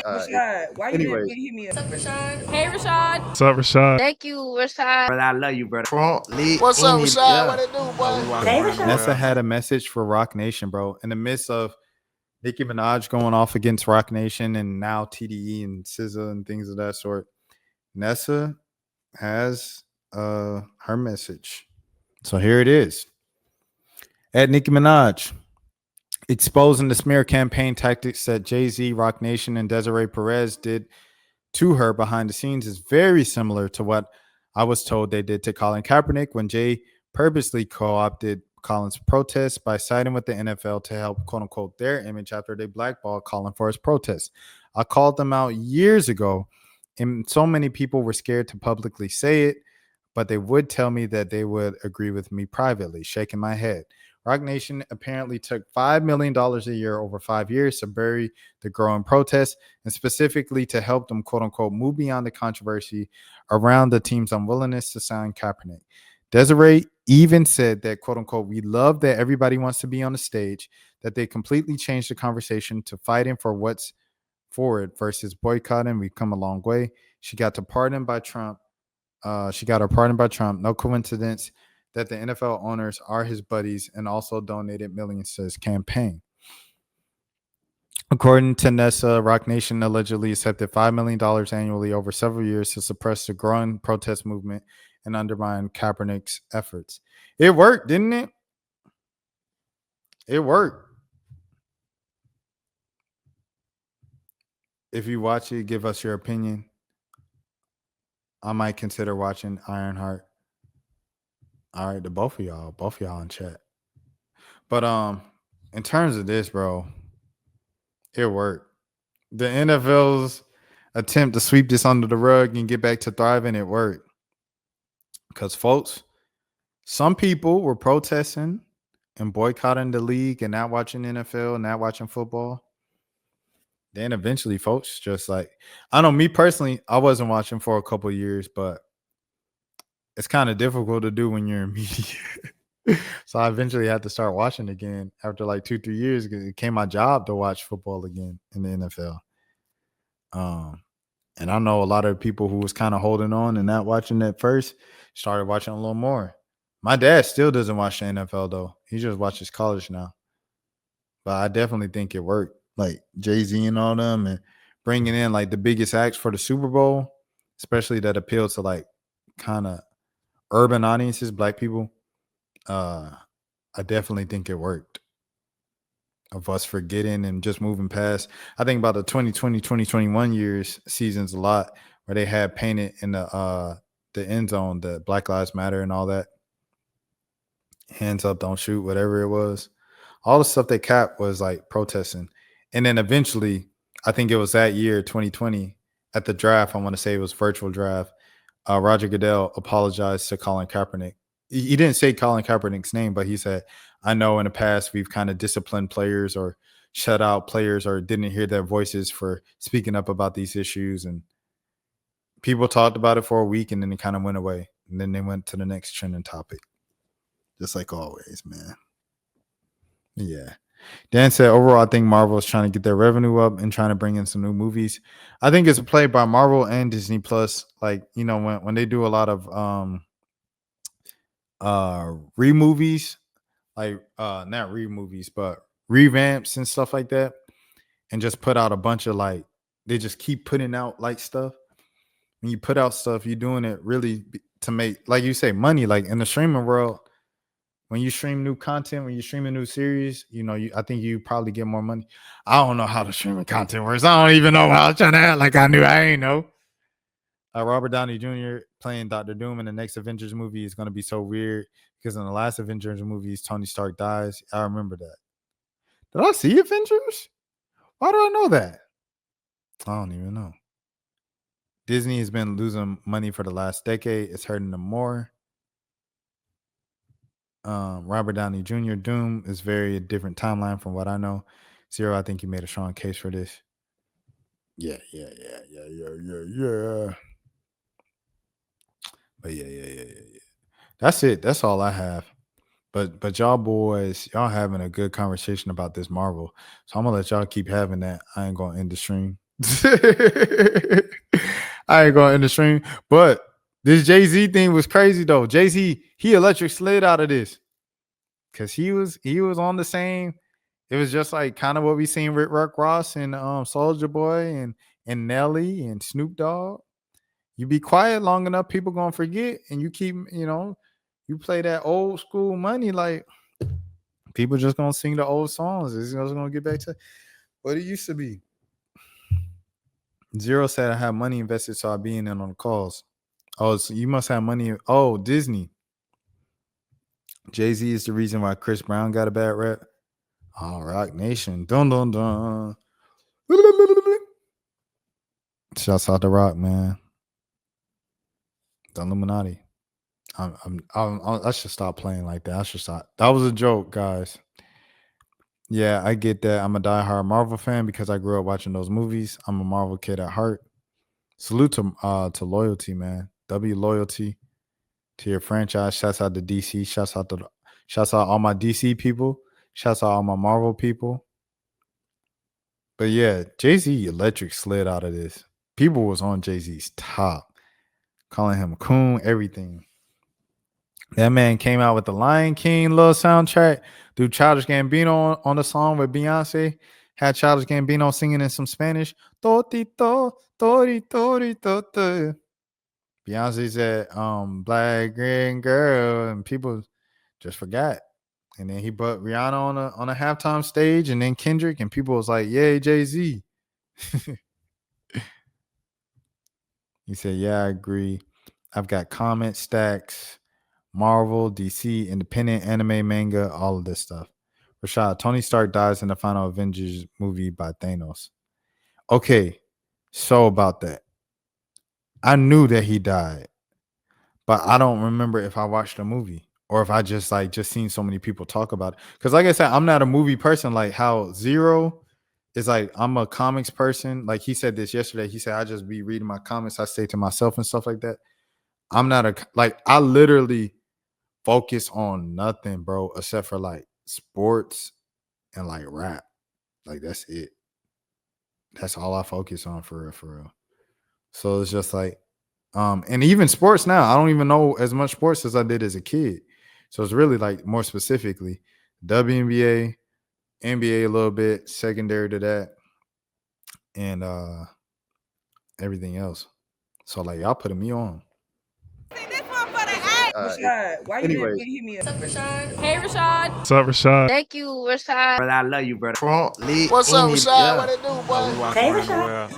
Rashad, why you didn't Anyways, hit me up? What's up, Rashad? Hey, Rashad. What's up, Rashad? Thank you, Rashad. brother, I love you, brother. Trump, lit, What's up, Rashad? yeah. What it do, boy? Hey, Rashad. Nessa had a message for Roc Nation, bro. In the midst of Nicki Minaj going off against Roc Nation and now TDE and SZA and things of that sort, Nessa has her message. So here it is. At Nicki Minaj, exposing the smear campaign tactics that Jay-Z, Roc Nation, and Desiree Perez did to her behind the scenes is very similar to what I was told they did to Colin Kaepernick when Jay purposely co-opted Colin's protests by siding with the NFL to help, quote unquote, their image after they blackballed Colin for his protests. I called them out years ago, and so many people were scared to publicly say it, but they would tell me that they would agree with me privately, shaking my head. Roc Nation apparently took $5 million a year over 5 years to bury the growing protests and specifically to help them, quote unquote, move beyond the controversy around the team's unwillingness to sign Kaepernick. Desiree even said that, quote unquote, we love that everybody wants to be on the stage, that they completely changed the conversation to fighting for what's forward versus boycotting. We've come a long way. She got her pardon by Trump. No coincidence that the NFL owners are his buddies and also donated millions to his campaign. According to Nessa, Roc Nation allegedly accepted $5 million annually over several years to suppress the growing protest movement and undermine Kaepernick's efforts. It worked, didn't it? It worked. If you watch it, give us your opinion. I might consider watching Ironheart. All right, to both of y'all in chat. But in terms of this, bro, it worked. The NFL's attempt to sweep this under the rug and get back to thriving, it worked. Because, folks, some people were protesting and boycotting the league and not watching NFL, not watching football. Then eventually, folks, just like, I know me personally, I wasn't watching for a couple of years, but it's kind of difficult to do when you're in media. So I eventually had to start watching again after like 2-3 years. It became my job to watch football again in the NFL. And I know a lot of people who was kind of holding on and not watching at first started watching a little more. My dad still doesn't watch the NFL though. He just watches college now. But I definitely think it worked. Like Jay-Z and all them and bringing in like the biggest acts for the Super Bowl, especially that appeal to like kind of urban audiences, black people. I definitely think it worked. Of us forgetting and just moving past. I think about the 2020, 2021 years seasons a lot where they had painted in the end zone, the Black Lives Matter and all that. Hands up, don't shoot, whatever it was. All the stuff they capped was like protesting. And then eventually, I think it was that year, 2020, at the draft, I want to say it was virtual draft, Roger Goodell apologized to Colin Kaepernick. He didn't say Colin Kaepernick's name, but he said, I know in the past we've kind of disciplined players or shut out players or didn't hear their voices for speaking up about these issues. And people talked about it for a week and then it kind of went away. And then they went to the next trending topic. Just like always, man. Yeah. Dan said, overall, I think Marvel is trying to get their revenue up and trying to bring in some new movies. I think it's a play by Marvel and Disney Plus. Like, you know, when they do a lot of re-movies, like not re-movies, but revamps and stuff like that, and just put out a bunch of like, they just keep putting out like stuff. When you put out stuff, you're doing it really to make, like you say, money. Like in the streaming world, when you stream new content, when you stream a new series, you know, I think you probably get more money. I don't know how the streaming content works. I don't even know how I was trying to act like I knew. I ain't know. Robert Downey Jr. playing Dr. Doom in the next Avengers movie is going to be so weird because in the last Avengers movies, Tony Stark dies. I remember that. Did I see Avengers? Why do I know that? I don't even know. Disney has been losing money for the last decade. It's hurting them more. Robert Downey Jr. Doom is very different timeline from what I know. Zero, I think you made a strong case for this. Yeah. But yeah. That's it. That's all I have. But y'all boys, y'all having a good conversation about this Marvel. So I'm gonna let y'all keep having that. I ain't gonna end the stream. I ain't going in the stream, but this Jay-Z thing was crazy though. Jay-Z, he electric slid out of this because he was on the same. It was just like kind of what we seen with Rick Ross and Soulja Boy and Nelly and Snoop Dogg. You be quiet long enough, people gonna forget, and you keep, you play that old school money, like people just gonna sing the old songs. It's just gonna get back to what it used to be. Zero said I have money invested, so I be in on the calls. Oh, so you must have money. Oh, Disney. Jay-Z is the reason why Chris Brown got a bad rep. Oh, Roc Nation. Dun dun dun. Shouts out to Rock, man. The Illuminati. I should stop playing like that. I should stop. That was a joke, guys. Yeah, I get that. I'm a diehard Marvel fan because I grew up watching those movies. I'm a Marvel kid at heart. Salute to loyalty, man. W loyalty to your franchise. Shouts out to DC. Shouts out all my DC people. Shouts out all my Marvel people. But yeah, Jay-Z electric slid out of this. People was on Jay-Z's top, calling him coon, everything. That man came out with the Lion King little soundtrack. Dude, Childish Gambino on the song with Beyonce. Had Childish Gambino singing in some Spanish. Totito, tori, tori, toto. Beyonce said, black green girl, and people just forgot. And then he put Rihanna on a halftime stage, and then Kendrick, and people was like, yay, Jay-Z. He said, yeah, I agree. I've got comment stacks, Marvel, DC, independent anime, manga, all of this stuff. Rashad, Tony Stark dies in the final Avengers movie by Thanos. Okay, so about that. I knew that he died, but I don't remember if I watched the movie or if I just seen so many people talk about it. Because like I said, I'm not a movie person like how Zero is like, I'm a comics person. Like he said this yesterday. He said, I just be reading my comics. I stay to myself and stuff like that. I'm not I literally focus on nothing, bro, except for like sports and like rap. Like that's it. That's all I focus on for real. So it's just like, and even sports now, I don't even know as much sports as I did as a kid. So it's really like more specifically WNBA, NBA a little bit, secondary to that, and everything else. So like y'all putting me on. Rashad, why you Anyways. didn't hit me up? What's up, Rashad? Hey, Rashad. What's up, Rashad? Thank you, Rashad. Brother, I love you, brother. What's up, Rashad? What it do, boy? Hey, Rashad.